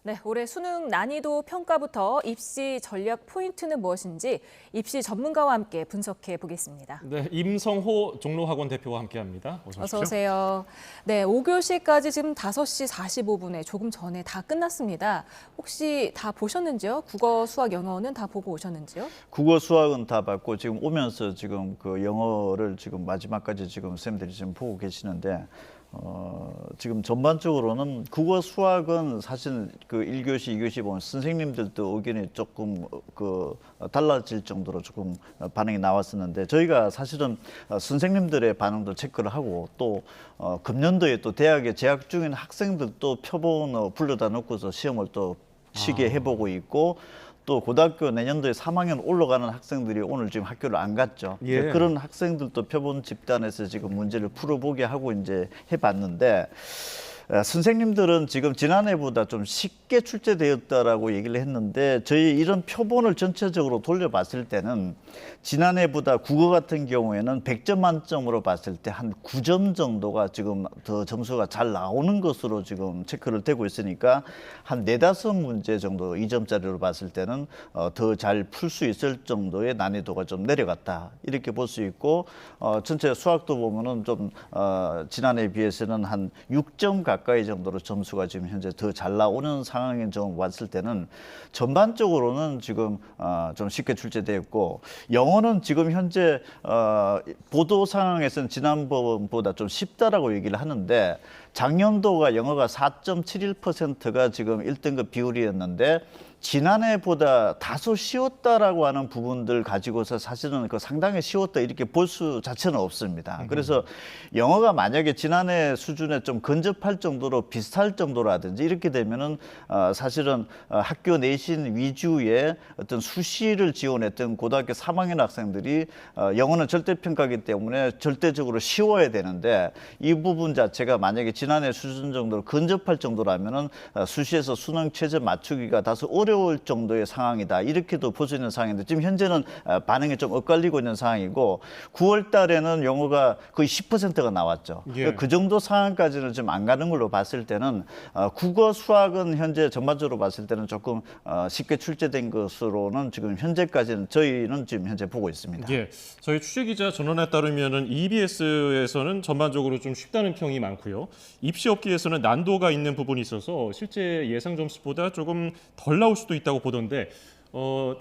네, 올해 수능 난이도 평가부터 입시 전략 포인트는 무엇인지 입시 전문가와 함께 분석해 보겠습니다. 네, 임성호 종로학원 대표와 함께합니다. 어서 오십시오. 어서 오세요. 네, 5교시까지 지금 5시 45분에 조금 전에 다 끝났습니다. 혹시 다 보셨는지요? 국어, 수학, 영어는 다 보고 오셨는지요? 국어, 수학은 다 봤고 지금 오면서 지금 그 영어를 지금 마지막까지 지금 선생님들이 지금 보고 계시는데 지금 전반적으로는 국어, 수학은 사실 그 1교시, 2교시 보면 선생님들도 의견이 조금 달라질 정도로 조금 반응이 나왔었는데 저희가 사실은 선생님들의 반응도 체크를 하고 또 금년도에 또 대학에 재학 중인 학생들도 표본을 불러다 놓고서 시험을 또 치게 해보고 있고 또 고등학교 내년도에 3학년 올라가는 학생들이 오늘 지금 학교를 안 갔죠. 예. 그런 학생들도 표본 집단에서 지금 문제를 풀어보게 하고 이제 해봤는데 선생님들은 지금 지난해보다 좀 쉽게 출제되었다라고 얘기를 했는데 저희 이런 표본을 전체적으로 돌려봤을 때는 지난해보다 국어 같은 경우에는 100점 만점으로 봤을 때 한 9점 정도가 지금 더 점수가 잘 나오는 것으로 지금 체크를 되고 있으니까 한 4~5문제 정도 2점짜리로 봤을 때는 더 잘 풀 수 있을 정도의 난이도가 좀 내려갔다 이렇게 볼 수 있고 전체 수학도 보면은 좀 지난해에 비해서는 한 6점 가까이 정도로 점수가 지금 현재 더 잘 나오는 상황에 좀 왔을 때는 전반적으로는 지금 좀 쉽게 출제되었고 영어는 지금 현재 보도 상황에서는 지난번보다 좀 쉽다라고 얘기를 하는데 작년도가 영어가 4.71%가 지금 1등급 비율이었는데 지난해보다 다소 쉬웠다라고 하는 부분들 가지고서 사실은 그 상당히 쉬웠다 이렇게 볼 수 자체는 없습니다. 그래서 영어가 만약에 지난해 수준에 좀 근접할 정도로 비슷할 정도라든지 이렇게 되면은 사실은 학교 내신 위주의 어떤 수시를 지원했던 고등학교 3학년 학생들이 영어는 절대평가이기 때문에 절대적으로 쉬워야 되는데 이 부분 자체가 만약에 지난해 수준 정도로 근접할 정도라면은 수시에서 수능 최저 맞추기가 다소 어려울 정도의 상황이다. 이렇게도 볼 수 있는 상황인데 지금 현재는 반응이 좀 엇갈리고 있는 상황이고 9월 달에는 영어가 거의 10%가 나왔죠. 예. 그 정도 상황까지는 좀 안 가는 걸로 봤을 때는 국어, 수학은 현재 전반적으로 봤을 때는 조금 쉽게 출제된 것으로는 지금 현재까지는 저희는 지금 현재 보고 있습니다. 예, 저희 취재기자 전원에 따르면은 EBS에서는 전반적으로 좀 쉽다는 평이 많고요. 입시업계에서는 난도가 있는 부분이 있어서 실제 예상 점수보다 조금 덜 나올 수도 있다고 보던데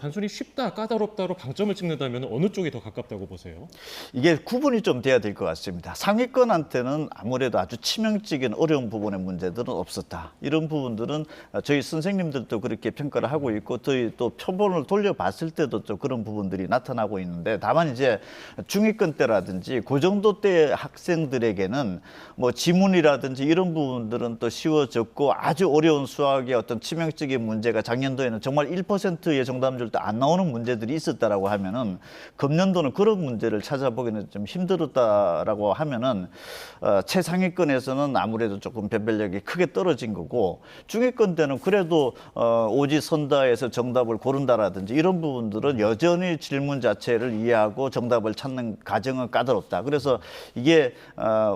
단순히 쉽다, 까다롭다로 방점을 찍는다면 어느 쪽이 더 가깝다고 보세요? 이게 구분이 좀 돼야 될 것 같습니다. 상위권한테는 아무래도 아주 치명적인 어려운 부분의 문제들은 없었다. 이런 부분들은 저희 선생님들도 그렇게 평가를 하고 있고 저희 또 표본을 돌려봤을 때도 좀 그런 부분들이 나타나고 있는데 다만 이제 중위권 때라든지 그 정도 때 학생들에게는 뭐 지문이라든지 이런 부분들은 또 쉬워졌고 아주 어려운 수학의 어떤 치명적인 문제가 작년도에는 정말 1%의 정답률도 안 나오는 문제들이 있었다라고 하면은 금년도는 그런 문제를 찾아보기는 좀 힘들었다라고 하면은 최상위권에서는 아무래도 조금 변별력이 크게 떨어진 거고 중위권 때는 그래도 오지선다에서 정답을 고른다라든지 이런 부분들은 여전히 질문 자체를 이해하고 정답을 찾는 과정은 까다롭다. 그래서 이게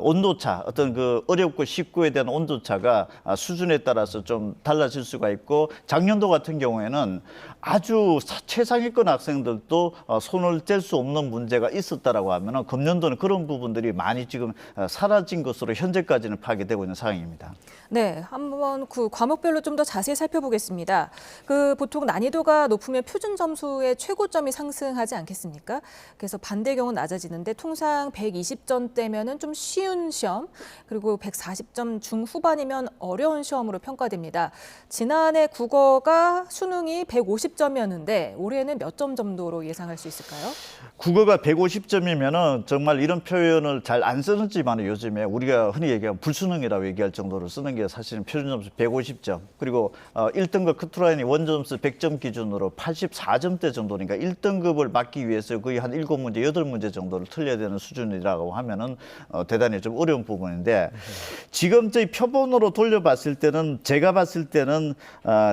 온도차 어떤 그 어렵고 쉽고에 대한 온도차가 수준에 따라서 좀 달라질 수가 있고 작년도 같은 경우에는 아주 최상위권 학생들도 손을 뗄 수 없는 문제가 있었다라고 하면은 금년도는 그런 부분들이 많이 지금 사라진 것으로 현재까지는 파악되고 있는 상황입니다. 네, 한번 그 과목별로 좀 더 자세히 살펴보겠습니다. 보통 난이도가 높으면 표준 점수의 최고점이 상승하지 않겠습니까? 그래서 반대 경우는 낮아지는데 통상 120점대면은 좀 쉬운 시험, 그리고 140점 중후반이면 어려운 시험으로 평가됩니다. 지난해 국어가 수능이 150점이었는데 올해는 몇 점 정도로 예상할 수 있을까요? 국어가 150점이면은 정말 이런 표현을 잘 안 쓰는지만 요즘에 우리가 흔히 얘기하면 불수능이라고 얘기할 정도로 쓰는 게 사실은 표준 점수 150점. 그리고 1등급 커트라인이 원점수 100점 기준으로 84점대 정도니까 1등급을 받기 위해서 거의 한 7문제, 8문제 정도를 틀려야 되는 수준이라고 하면은 대단히 좀 어려운 부분인데 지금 저희 표본으로 돌려봤을 때는 제가 봤을 때는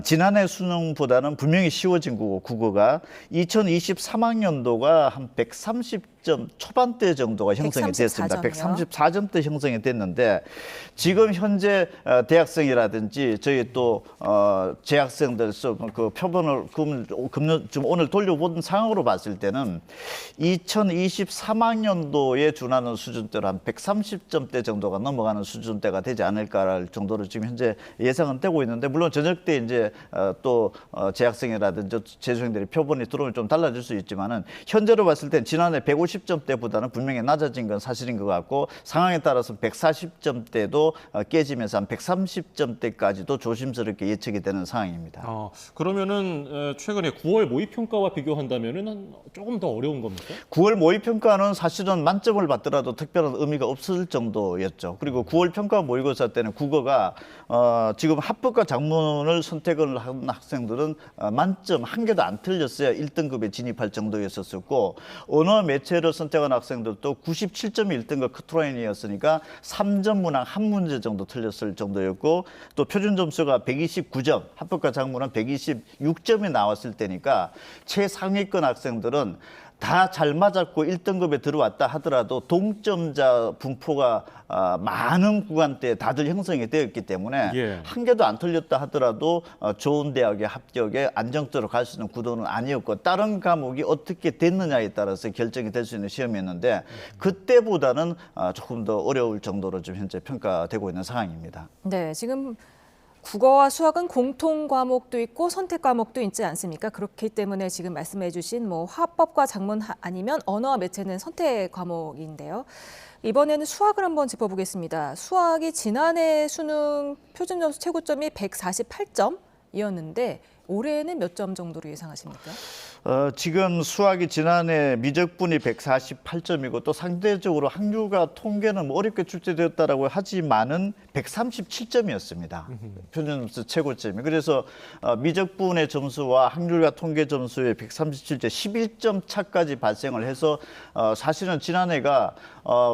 지난해 수능보다는 분명히 쉬워진 거고 국어가 2023학년도가 한 130점 130점 초반대 정도가 형성이 됐습니다. 134점대 형성이 됐는데 지금 현재 대학생이라든지 저희 또 재학생들 그 표본을 좀 오늘 돌려본 상황으로 봤을 때는 2023학년도에 준하는 수준대로 한 130점대 정도가 넘어가는 수준대가 되지 않을까 정도로 지금 현재 예상은 되고 있는데 물론 저녁 때 이제 또 재학생이라든지 재수생들이 표본이 들어오면 좀 달라질 수 있지만은 현재로 봤을 땐 지난해 150점대보다는 분명히 낮아진 건 사실인 것 같고 상황에 따라서 140점대도 깨지면서 한 130점대까지도 조심스럽게 예측이 되는 상황입니다. 그러면은 최근에 9월 모의평가와 비교한다면은 조금 더 어려운 겁니까? 9월 모의평가는 사실은 만점을 받더라도 특별한 의미가 없을 정도였죠. 그리고 9월 평가 모의고사 때는 국어가 지금 합격과 작문을 선택을 한 학생들은 만점 한 개도 안 틀렸어야 1등급에 진입할 정도였었고 언어 매체를 선택한 학생들도 97점이 1등급 커트라인이었으니까 3점 문항 한 문제 정도 틀렸을 정도였고 또 표준 점수가 129점, 합격과 작문은 126점이 나왔을 때니까 최상위권 학생들은 다 잘 맞았고 1등급에 들어왔다 하더라도 동점자 분포가 많은 구간대에 다들 형성이 되었기 때문에 한 개도 안 틀렸다 하더라도 좋은 대학의 합격에 안정적으로 갈 수 있는 구도는 아니었고 다른 과목이 어떻게 됐느냐에 따라서 결정이 될 수 있는 시험이었는데 그때보다는 조금 더 어려울 정도로 지금 현재 평가되고 있는 상황입니다. 네, 지금 국어와 수학은 공통 과목도 있고 선택 과목도 있지 않습니까? 그렇기 때문에 지금 말씀해 주신 뭐 화법과 작문 아니면 언어와 매체는 선택 과목인데요. 이번에는 수학을 한번 짚어보겠습니다. 수학이 지난해 수능 표준 점수 최고점이 148점이었는데 올해는 몇 점 정도로 예상하십니까? 지금 수학이 지난해 미적분이 148점이고 또 상대적으로 학률과 통계는 뭐 어렵게 출제되었다라고 하지만은 137점이었습니다. 표준 점수 최고점이. 그래서 미적분의 점수와 학률과 통계 점수의 137점, 11점 차까지 발생을 해서 사실은 지난해가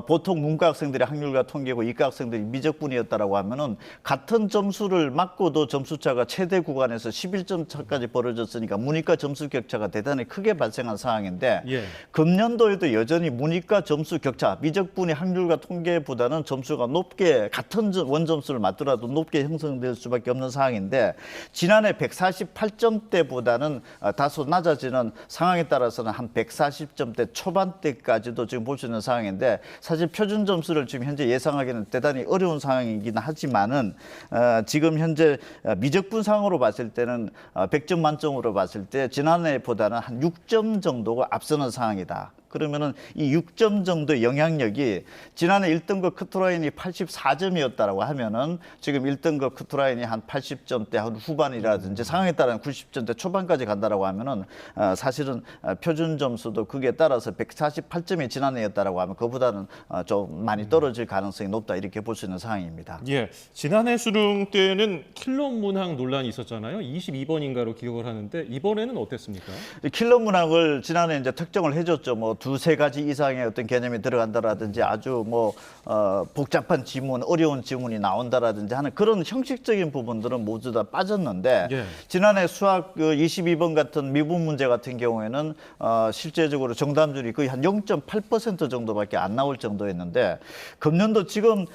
보통 문과 학생들의 학률과 통계고 이과 학생들이 미적분이었다라고 하면은 같은 점수를 맞고도 점수 차가 최대 구간에서 11점 차까지 벌어졌으니까 문이과 점수 격차가 대단히 크게 발생한 상황인데 금년도에도 여전히 문이과 점수 격차, 미적분이 학률과 통계보다는 점수가 높게 같은 원점수를 맞더라도 높게 형성될 수밖에 없는 상황인데 지난해 148점대보다는 다소 낮아지는 상황에 따라서는 한 140점대 초반대까지도 지금 볼 수 있는 상황인데 사실 표준 점수를 지금 현재 예상하기는 대단히 어려운 상황이긴 하지만은 지금 현재 미적분상으로 봤을 때는 100점 만점으로 봤을 때 지난해보다는 한 6점 정도가 앞서는 상황이다. 그러면은 이 6점 정도의 영향력이 지난해 1등급 커트라인이 84점이었다라고 하면은 지금 1등급 커트라인이 한 80점대 한 후반이라든지 상황에 따라서 90점대 초반까지 간다라고 하면은 사실은 표준 점수도 그에 따라서 148점이 지난해였다라고 하면 그보다는 좀 많이 떨어질 가능성이 높다 이렇게 볼 수 있는 상황입니다. 지난해 수능 때는 킬러 문항 논란이 있었잖아요. 22번인가로 기억을 하는데 이번에는 어땠습니까? 킬러 문항을 지난해 이제 특정을 해줬죠. 뭐 두세 가지 이상의 어떤 개념이 들어간다라든지 아주 뭐 복잡한 지문, 어려운 지문이 나온다라든지 하는 그런 형식적인 부분들은 모두 다 빠졌는데 지난해 수학 22번 같은 미분 문제 같은 경우에는 실제적으로 정답률이 거의 한 0.8% 정도밖에 안 나올 정도였는데 금년도 지금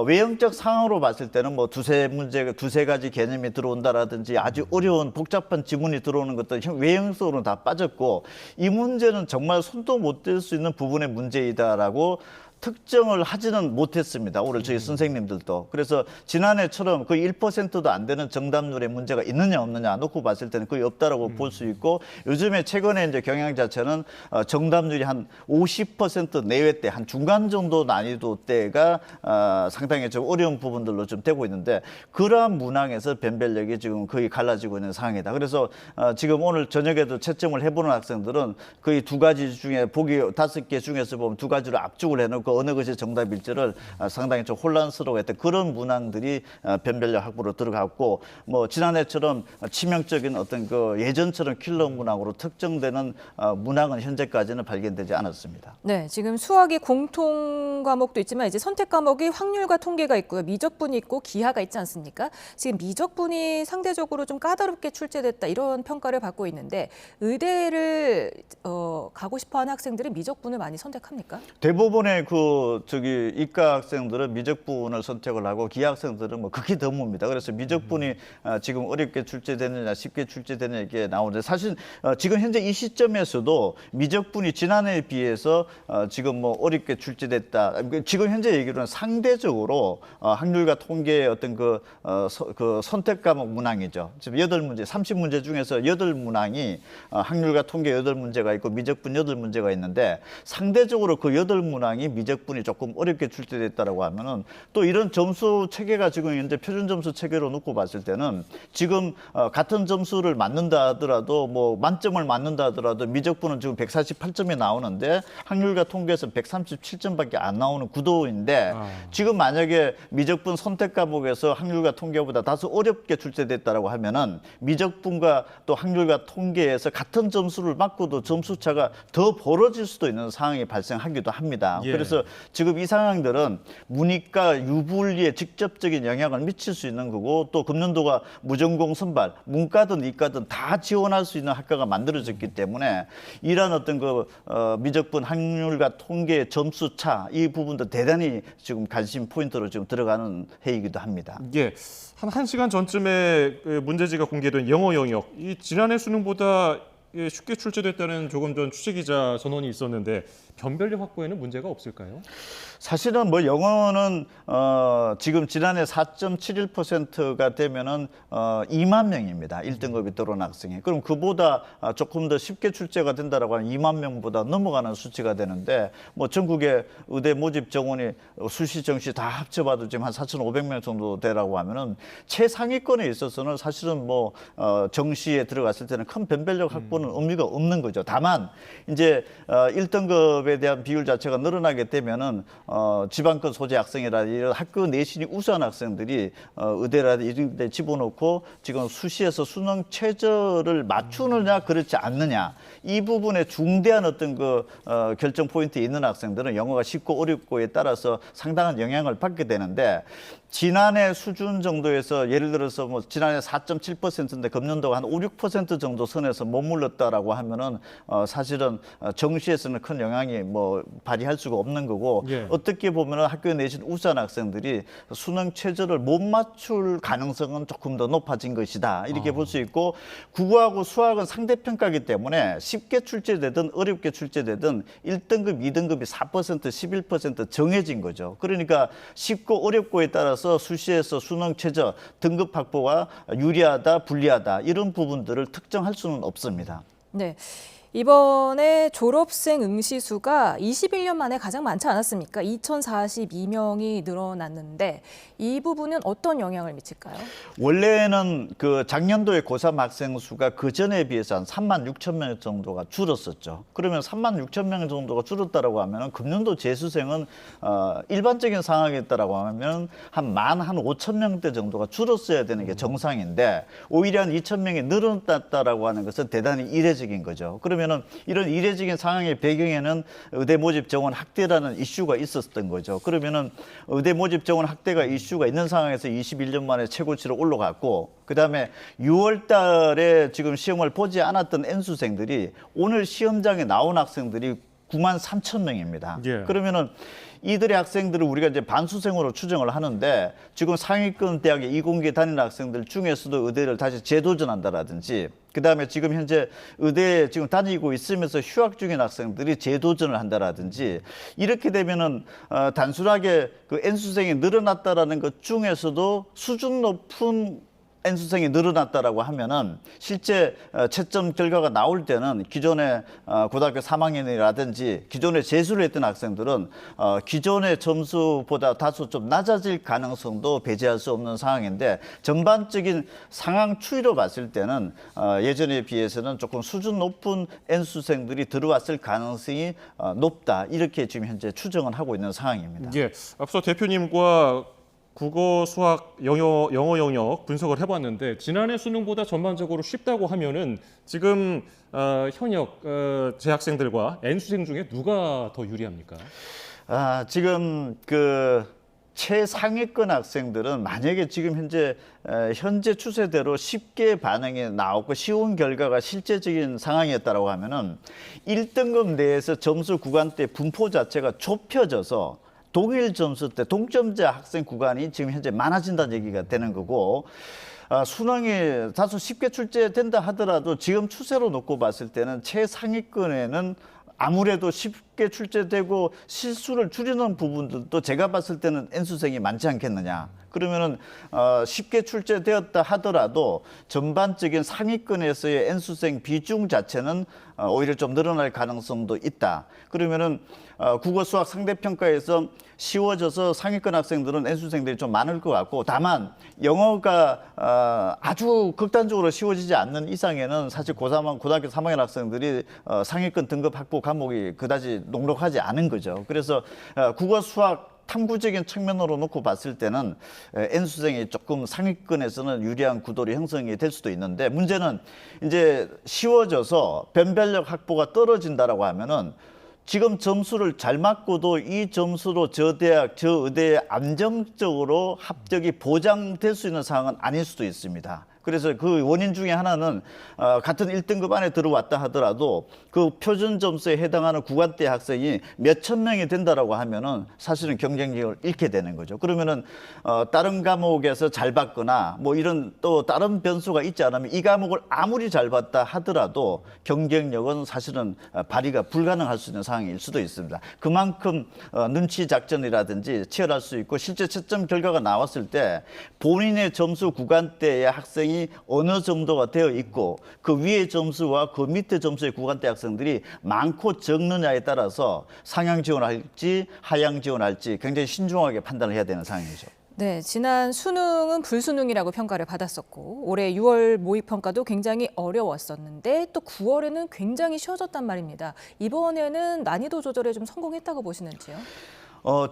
외형적 상황으로 봤을 때는 뭐 두세 가지 개념이 들어온다라든지 아주 어려운 복잡한 지문이 들어오는 것도 외형적으로는 다 빠졌고 이 문제는 정말 손도 못 댈 수 있는 부분의 문제이다라고 특정을 하지는 못했습니다. 오늘 저희 선생님들도. 그래서 지난해처럼 거의 1%도 안 되는 정답률의 문제가 있느냐 없느냐 놓고 봤을 때는 거의 없다라고 볼 수 있고 요즘에 최근에 이제 경향 자체는 정답률이 한 50% 내외대 한 중간 정도 난이도대가 상당히 좀 어려운 부분들로 좀 되고 있는데 그러한 문항에서 변별력이 지금 거의 갈라지고 있는 상황이다. 그래서 지금 오늘 저녁에도 채점을 해보는 학생들은 거의 두 가지 중에 보기 5개 중에서 보면 두 가지를 압축을 해놓고 그 어느 것이 정답일지를 상당히 좀 혼란스러워했던 그런 문항들이 변별력 확보로 들어갔고 뭐 지난해처럼 치명적인 어떤 그 예전처럼 킬러 문항으로 특정되는 문항은 현재까지는 발견되지 않았습니다. 네, 지금 수학이 공통 과목도 있지만 이제 선택 과목이 확률과 통계가 있고요. 미적분이 있고 기하가 있지 않습니까? 지금 미적분이 상대적으로 좀 까다롭게 출제됐다 이런 평가를 받고 있는데 의대를 가고 싶어하는 학생들이 미적분을 많이 선택합니까? 대부분의 이과 학생들은 미적분을 선택을 하고 기하 학생들은 뭐 극히 드뭅니다. 그래서 미적분이 지금 어렵게 출제되느냐 쉽게 출제되느냐 이게 나오는데 사실 지금 현재 이 시점에서도 미적분이 지난해에 비해서 지금 뭐 어렵게 출제됐다. 지금 현재 얘기로는 상대적으로 확률과 통계의 어떤 그 선택 과목 문항이죠. 지금 8문제, 30문제 중에서 8문항이 확률과 통계 8문제가 있고 미적분 8문제가 있는데 상대적으로 그 8문항이 미적분이 조금 어렵게 출제됐다라고 하면은 또 이런 점수 체계가 지금 현재 표준 점수 체계로 놓고 봤을 때는 지금 같은 점수를 맞는다 하더라도 뭐 만점을 맞는다 하더라도 미적분은 지금 148점이 나오는데 확률과 통계에서 137점밖에 안 나오는 구도인데 지금 만약에 미적분 선택 과목에서 확률과 통계보다 다소 어렵게 출제됐다라고 하면은 미적분과 또 확률과 통계에서 같은 점수를 맞고도 점수 차가 더 벌어질 수도 있는 상황이 발생하기도 합니다. 예. 그래서 지금 이 상황들은 문이과 유불리에 직접적인 영향을 미칠 수 있는 거고 또 금년도가 무전공 선발, 문과든 이과든 다 지원할 수 있는 학과가 만들어졌기 때문에 이러한 어떤 미적분 확률과 통계의 점수 차 이 부분도 대단히 지금 관심 포인트로 지금 들어가는 해이기도 합니다. 예, 한 1시간 전쯤에 그 문제지가 공개된 영어 영역, 이 지난해 수능보다 쉽게 출제됐다는 조금 전 취재기자 전원이 있었는데 변별력 확보에는 문제가 없을까요? 사실은 뭐 영어는 지금 지난해 4.71%가 되면은 2만 명입니다. 1등급이 들어온 학생이. 그럼 그보다 조금 더 쉽게 출제가 된다라고 하면 2만 명보다 넘어가는 수치가 되는데 뭐 전국의 의대 모집 정원이 수시 정시 다 합쳐봐도 지금 한 4,500명 정도 되라고 하면은 최상위권에 있어서는 사실은 뭐 정시에 들어갔을 때는 큰 변별력 확보는 의미가 없는 거죠. 다만 이제 1등급에 대한 비율 자체가 늘어나게 되면은 지방권 소재 학생이라 이런 학교 내신이 우수한 학생들이 의대라든지 이런 데 집어넣고 지금 수시에서 수능 최저를 맞추느냐 그렇지 않느냐 이 부분에 중대한 어떤 결정 포인트에 있는 학생들은 영어가 쉽고 어렵고에 따라서 상당한 영향을 받게 되는데 지난해 수준 정도에서 예를 들어서 뭐 지난해 4.7%인데 금년도가 한 5, 6% 정도 선에서 머물렀다라고 하면은 사실은 정시에서는 큰 영향이 뭐 발휘할 수가 없는 거고 예. 어떻게 보면은 학교 내신 우수한 학생들이 수능 최저를 못 맞출 가능성은 조금 더 높아진 것이다 이렇게 볼 수 있고 국어하고 수학은 상대평가이기 때문에 쉽게 출제되든 어렵게 출제되든 1등급, 2등급이 4%, 11% 정해진 거죠. 그러니까 쉽고 어렵고에 따라서 수시에서 수능 최저 등급 확보가 유리하다, 불리하다 이런 부분들을 특정할 수는 없습니다. 네. 이번에 졸업생 응시수가 21년 만에 가장 많지 않았습니까? 2,042명이 늘어났는데 이 부분은 어떤 영향을 미칠까요? 원래는 그 작년도의 고3 학생 수가 그 전에 비해서 한 3만 6천 명 정도가 줄었었죠. 그러면 3만 6천 명 정도가 줄었다라고 하면은 금년도 재수생은 일반적인 상황이었다라고 하면 한 5천 명대 정도가 줄었어야 되는 게 정상인데 오히려 한 2천 명이 늘어났다라고 하는 것은 대단히 이례적인 거죠. 그러면은 이런 이례적인 상황의 배경에는 의대 모집 정원 확대라는 이슈가 있었던 거죠. 그러면은 의대 모집 정원 확대가 이슈가 있는 상황에서 21년 만에 최고치로 올라갔고 그다음에 6월 달에 지금 시험을 보지 않았던 N수생들이 오늘 시험장에 나온 학생들이 9만 3천 명입니다. 예. 그러면은 이들의 학생들을 우리가 이제 반수생으로 추정을 하는데 지금 상위권 대학에 이공계 다니는 학생들 중에서도 의대를 다시 재도전한다라든지 그다음에 지금 현재 의대에 지금 다니고 있으면서 휴학 중인 학생들이 재도전을 한다라든지 이렇게 되면은 단순하게 그 N수생이 늘어났다라는 것 중에서도 수준 높은 N수생이 늘어났다라고 하면은 실제 채점 결과가 나올 때는 기존의 고등학교 3학년이라든지 기존에 재수를 했던 학생들은 기존의 점수보다 다소 좀 낮아질 가능성도 배제할 수 없는 상황인데 전반적인 상황 추이로 봤을 때는 예전에 비해서는 조금 수준 높은 N수생들이 들어왔을 가능성이 높다. 이렇게 지금 현재 추정을 하고 있는 상황입니다. 예, 앞서 대표님과 국어, 수학, 영어 영역 분석을 해봤는데 지난해 수능보다 전반적으로 쉽다고 하면은 지금 현역 재학생들과 N수생 중에 누가 더 유리합니까? 지금 그 최상위권 학생들은 만약에 지금 현재 추세대로 쉽게 반응이 나오고 쉬운 결과가 실제적인 상황이었다고 하면은 1등급 내에서 점수 구간대 분포 자체가 좁혀져서 동일 점수 때 동점자 학생 구간이 지금 현재 많아진다는 얘기가 되는 거고 수능이 다소 쉽게 출제된다 하더라도 지금 추세로 놓고 봤을 때는 최상위권에는 아무래도 쉽게 출제되고 실수를 줄이는 부분들도 제가 봤을 때는 N수생이 많지 않겠느냐. 그러면은 쉽게 출제되었다 하더라도 전반적인 상위권에서의 N수생 비중 자체는 오히려 좀 늘어날 가능성도 있다. 그러면은 국어 수학 상대평가에서 쉬워져서 상위권 학생들은 N수생들이 좀 많을 것 같고 다만 영어가 아주 극단적으로 쉬워지지 않는 이상에는 사실 고등학교 3학년 학생들이 상위권 등급 확보 과목이 그다지 녹록하지 않은 거죠. 그래서 국어 수학 탐구적인 측면으로 놓고 봤을 때는 N수생이 조금 상위권에서는 유리한 구도로 형성이 될 수도 있는데 문제는 이제 쉬워져서 변별력 확보가 떨어진다라고 하면은 지금 점수를 잘 맞고도 이 점수로 저 대학, 저 의대에 안정적으로 합격이 보장될 수 있는 상황은 아닐 수도 있습니다. 그래서 그 원인 중에 하나는 같은 1등급 안에 들어왔다 하더라도 그 표준 점수에 해당하는 구간대 학생이 몇천 명이 된다라고 하면은 사실은 경쟁력을 잃게 되는 거죠. 그러면은 다른 과목에서 잘 봤거나 뭐 이런 또 다른 변수가 있지 않으면 이 과목을 아무리 잘 봤다 하더라도 경쟁력은 사실은 발휘가 불가능할 수 있는 상황일 수도 있습니다. 그만큼 눈치 작전이라든지 치열할 수 있고 실제 채점 결과가 나왔을 때 본인의 점수 구간대의 학생이 어느 정도가 되어 있고 그 위의 점수와 그 밑에 점수의 구간대 학생들이 많고 적느냐에 따라서 상향 지원할지 하향 지원할지 굉장히 신중하게 판단을 해야 되는 상황이죠. 네, 지난 수능은 불수능이라고 평가를 받았었고 올해 6월 모의평가도 굉장히 어려웠었는데 또 9월에는 굉장히 쉬워졌단 말입니다. 이번에는 난이도 조절에 좀 성공했다고 보시는지요?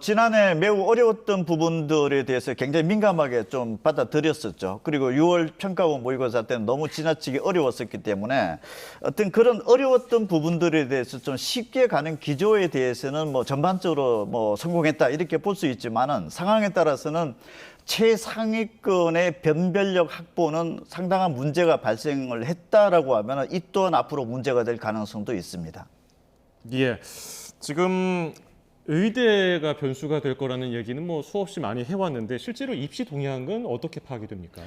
지난해 매우 어려웠던 부분들에 대해서 굉장히 민감하게 좀 받아들였었죠. 그리고 6월 평가원 모의고사 때는 너무 지나치게 어려웠었기 때문에 어떤 그런 어려웠던 부분들에 대해서 좀 쉽게 가는 기조에 대해서는 뭐 전반적으로 뭐 성공했다 이렇게 볼 수 있지만은 상황에 따라서는 최상위권의 변별력 확보는 상당한 문제가 발생을 했다라고 하면 이 또한 앞으로 문제가 될 가능성도 있습니다. 예, 지금 의대가 변수가 될 거라는 얘기는 뭐 수없이 많이 해왔는데 실제로 입시 동향은 어떻게 파악이 됩니까?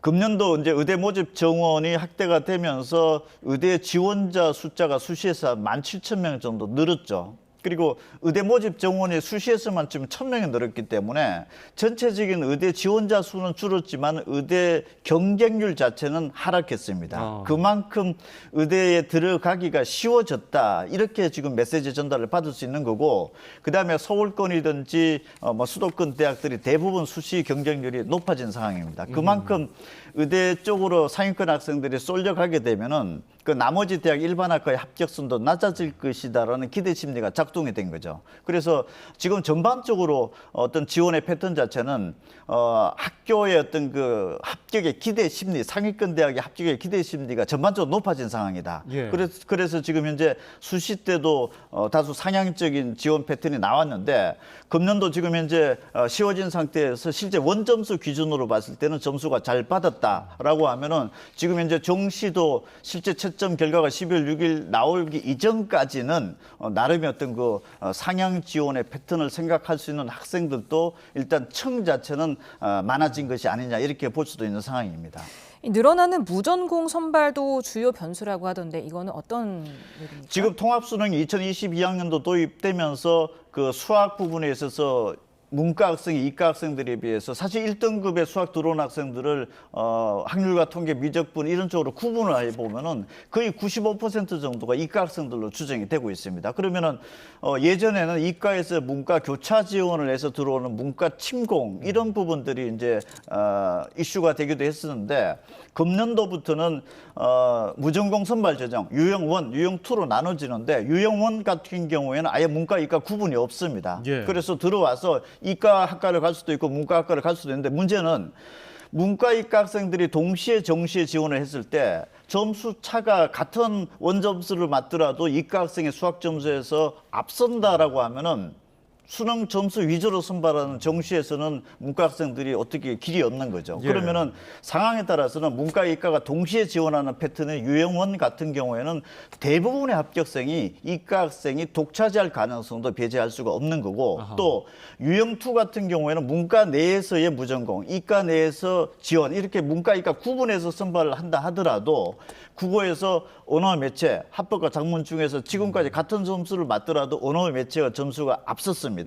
금년도 이제 의대 모집 정원이 확대가 되면서 의대 지원자 숫자가 수시에서 17,000명 정도 늘었죠. 그리고 의대 모집 정원이 수시에서만 지금 1,000명이 늘었기 때문에 전체적인 의대 지원자 수는 줄었지만 의대 경쟁률 자체는 하락했습니다. 그만큼 의대에 들어가기가 쉬워졌다. 이렇게 지금 메시지 전달을 받을 수 있는 거고 그다음에 서울권이든지 뭐 수도권 대학들이 대부분 수시 경쟁률이 높아진 상황입니다. 그만큼 의대 쪽으로 상위권 학생들이 쏠려가게 되면은 그 나머지 대학 일반학과의 합격선도 낮아질 것이다라는 기대 심리가 작동이 된 거죠. 그래서 지금 전반적으로 어떤 지원의 패턴 자체는 학교의 어떤 그 합격의 기대 심리, 상위권 대학의 합격의 기대 심리가 전반적으로 높아진 상황이다. 예. 그래서 지금 현재 수시 때도 다소 상향적인 지원 패턴이 나왔는데 금년도 지금 현재 쉬워진 상태에서 실제 원점수 기준으로 봤을 때는 점수가 잘 받았다라고 하면은 지금 현재 정시도 실제 채점 결과가 12월 6일 나오기 이전까지는 나름의 어떤 그 상향 지원의 패턴을 생각할 수 있는 학생들도 일단 층 자체는 많아진 것이 아니냐 이렇게 볼 수도 있는 상황입니다. 늘어나는 무전공 선발도 주요 변수라고 하던데 이거는 어떤 얘기입니까? 지금 통합수능이 2022학년도 도입되면서 그 수학 부분에 있어서 문과 학생이 이과 학생들에 비해서 사실 1등급의 수학 들어온 학생들을 학률과 통계, 미적분 이런 쪽으로 구분을 해보면은 거의 95% 정도가 이과 학생들로 추정이 되고 있습니다. 그러면은 예전에는 이과에서 문과 교차 지원을 해서 들어오는 문과 침공 이런 부분들이 이제 이슈가 되기도 했었는데 금년도부터는 무전공 선발 재정 유형 1, 유형 2로 나눠지는데 유형 1 같은 경우에는 아예 문과, 이과 구분이 없습니다. 예. 그래서 들어와서 이과 학과를 갈 수도 있고 문과 학과를 갈 수도 있는데 문제는 문과, 이과 학생들이 동시에 정시에 지원을 했을 때 점수 차가 같은 원점수를 맞더라도 이과 학생의 수학 점수에서 앞선다라고 하면은 수능 점수 위주로 선발하는 정시에서는 문과 학생들이 어떻게 길이 없는 거죠. 예. 그러면은 상황에 따라서는 문과, 이과가 동시에 지원하는 패턴의 유형원 같은 경우에는 대부분의 합격생이 이과 학생이 독차지할 가능성도 배제할 수가 없는 거고 아하. 또 유형2 같은 경우에는 문과 내에서의 무전공, 이과 내에서 지원 이렇게 문과, 이과 구분해서 선발을 한다 하더라도 국어에서 언어 매체, 합법과 작문 중에서 지금까지 같은 점수를 맞더라도 언어 매체가 점수가 앞섰습니다.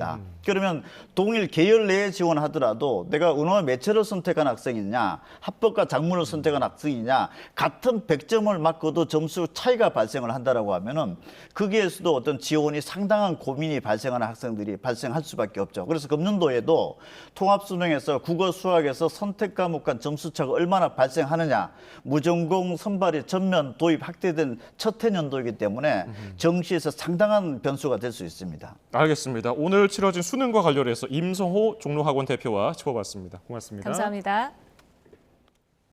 그러면 동일 계열 내에 지원하더라도 내가 언어 매체를 선택한 학생이냐, 합법과 작문을 선택한 학생이냐, 같은 100점을 맞고도 점수 차이가 발생을 한다라고 하면은 거기에서도 어떤 지원이 상당한 고민이 발생하는 학생들이 발생할 수밖에 없죠. 그래서 금년도에도 통합수능에서 국어, 수학에서 선택 과목 간 점수차가 얼마나 발생하느냐, 무전공 선발이 전면 도입 확대된 첫 해년도이기 때문에 정시에서 상당한 변수가 될 수 있습니다. 알겠습니다. 오늘 치러진 수능과 관련해서 임성호 종로학원 대표와 짚어봤습니다. 고맙습니다. 감사합니다.